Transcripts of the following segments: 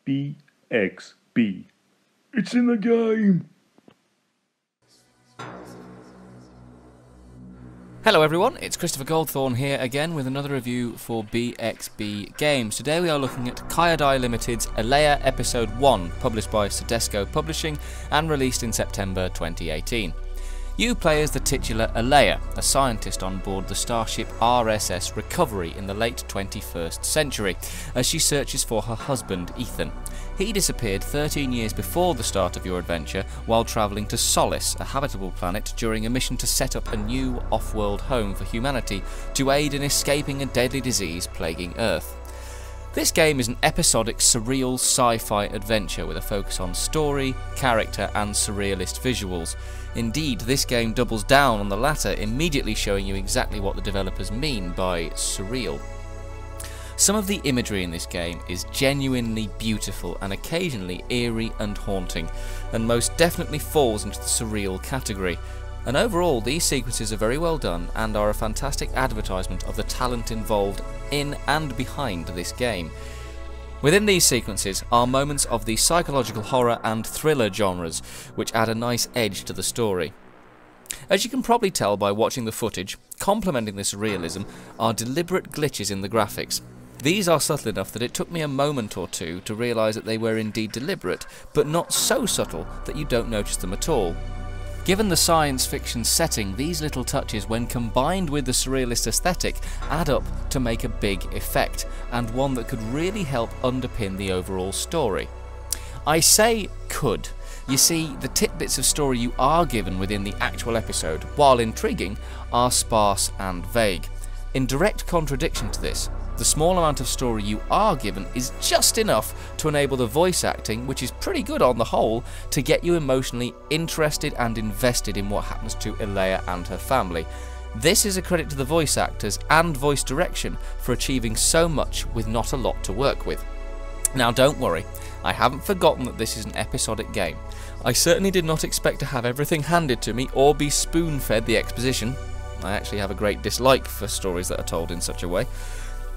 BXB. It's in the game! Hello everyone, it's Christopher Goldthorne here again with another review for BXB Games. Today we are looking at Kyodai Limited's ELEA Episode 1, published by Sodesco Publishing and released in September 2018. You play as the titular ELEA, a scientist on board the starship RSS Recovery in the late 21st century, as she searches for her husband Ethan. He disappeared 13 years before the start of your adventure while travelling to Solace, a habitable planet, during a mission to set up a new off-world home for humanity to aid in escaping a deadly disease plaguing Earth. This game is an episodic, surreal sci-fi adventure with a focus on story, character and surrealist visuals. Indeed, this game doubles down on the latter, immediately showing you exactly what the developers mean by surreal. Some of the imagery in this game is genuinely beautiful and occasionally eerie and haunting, and most definitely falls into the surreal category. And overall, these sequences are very well done and are a fantastic advertisement of the talent involved in and behind this game. Within these sequences are moments of the psychological horror and thriller genres, which add a nice edge to the story. As you can probably tell by watching the footage, complementing this realism are deliberate glitches in the graphics. These are subtle enough that it took me a moment or two to realise that they were indeed deliberate, but not so subtle that you don't notice them at all. Given the science fiction setting, these little touches, when combined with the surrealist aesthetic, add up to make a big effect, and one that could really help underpin the overall story. I say could. You see, the tidbits of story you are given within the actual episode, while intriguing, are sparse and vague. In direct contradiction to this, the small amount of story you are given is just enough to enable the voice acting, which is pretty good on the whole, to get you emotionally interested and invested in what happens to ELEA and her family. This is a credit to the voice actors and voice direction for achieving so much with not a lot to work with. Now don't worry, I haven't forgotten that this is an episodic game. I certainly did not expect to have everything handed to me or be spoon-fed the exposition. I actually have a great dislike for stories that are told in such a way.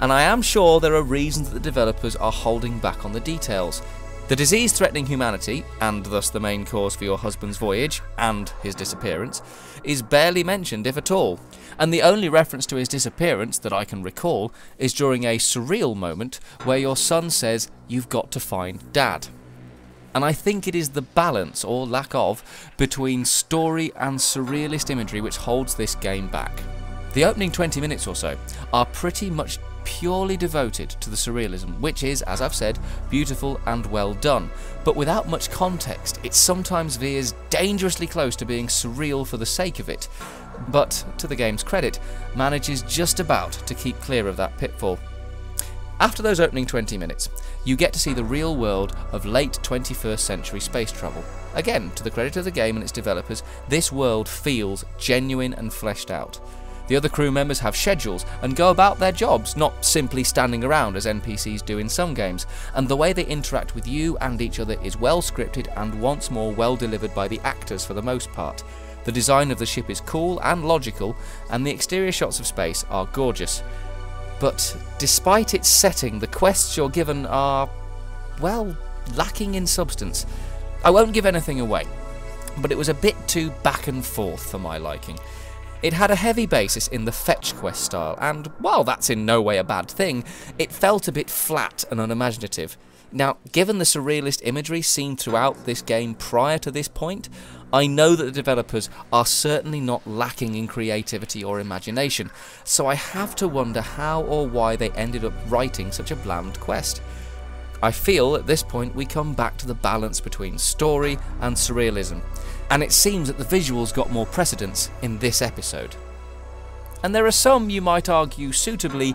And I am sure there are reasons that the developers are holding back on the details. The disease threatening humanity, and thus the main cause for your husband's voyage, and his disappearance, is barely mentioned if at all, and the only reference to his disappearance that I can recall is during a surreal moment where your son says, "You've got to find Dad." And I think it is the balance, or lack of, between story and surrealist imagery which holds this game back. The opening 20 minutes or so are pretty much purely devoted to the surrealism, which is, as I've said, beautiful and well done, but without much context. It sometimes veers dangerously close to being surreal for the sake of it, but, to the game's credit, manages just about to keep clear of that pitfall. After those opening 20 minutes, you get to see the real world of late 21st century space travel. Again, to the credit of the game and its developers, this world feels genuine and fleshed out. The other crew members have schedules and go about their jobs, not simply standing around as NPCs do in some games, and the way they interact with you and each other is well scripted and once more well delivered by the actors for the most part. The design of the ship is cool and logical, and the exterior shots of space are gorgeous. But despite its setting, the quests you're given are, well, lacking in substance. I won't give anything away, but it was a bit too back and forth for my liking. It had a heavy basis in the fetch quest style, and while that's in no way a bad thing, it felt a bit flat and unimaginative. Now, given the surrealist imagery seen throughout this game prior to this point, I know that the developers are certainly not lacking in creativity or imagination, so I have to wonder how or why they ended up writing such a bland quest. I feel at this point we come back to the balance between story and surrealism, and it seems that the visuals got more precedence in this episode. And there are some, you might argue, suitably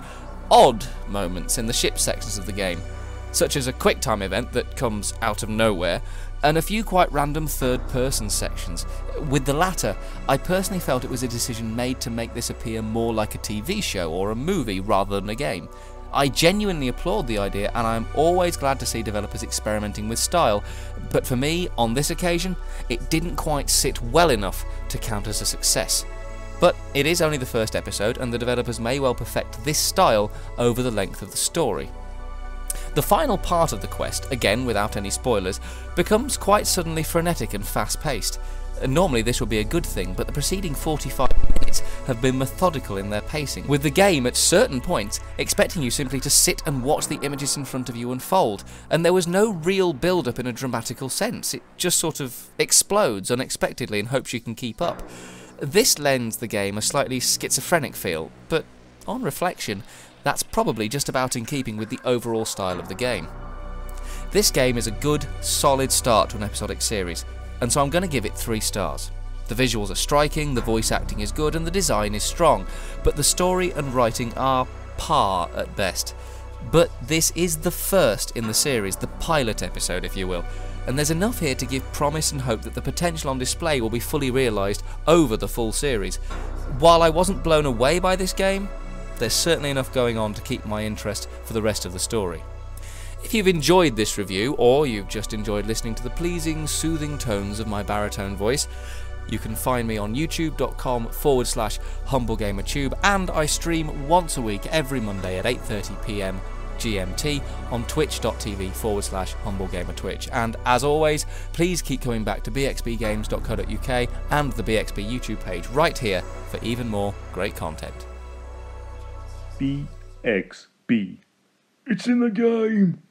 odd moments in the ship sections of the game, such as a QuickTime event that comes out of nowhere, and a few quite random third-person sections. With the latter, I personally felt it was a decision made to make this appear more like a TV show or a movie rather than a game. I genuinely applaud the idea, and I am always glad to see developers experimenting with style, but for me, on this occasion, it didn't quite sit well enough to count as a success. But it is only the first episode, and the developers may well perfect this style over the length of the story. The final part of the quest, again without any spoilers, becomes quite suddenly frenetic and fast-paced. Normally this would be a good thing, but the preceding 45 minutes have been methodical in their pacing, with the game at certain points expecting you simply to sit and watch the images in front of you unfold, and there was no real build-up in a dramatical sense. It just sort of explodes unexpectedly and hopes you can keep up. This lends the game a slightly schizophrenic feel, but on reflection, that's probably just about in keeping with the overall style of the game. This game is a good, solid start to an episodic series, and so I'm going to give it 3 stars. The visuals are striking, the voice acting is good, and the design is strong, but the story and writing are par at best. But this is the first in the series, the pilot episode if you will, and there's enough here to give promise and hope that the potential on display will be fully realised over the full series. While I wasn't blown away by this game, there's certainly enough going on to keep my interest for the rest of the story. If you've enjoyed this review, or you've just enjoyed listening to the pleasing, soothing tones of my baritone voice, you can find me on youtube.com/HumbleGamerTube, and I stream once a week every Monday at 8:30 PM GMT on twitch.tv/HumbleGamerTwitch. And as always, please keep coming back to bxbgames.co.uk and the BXB YouTube page right here for even more great content. BXB. It's in the game.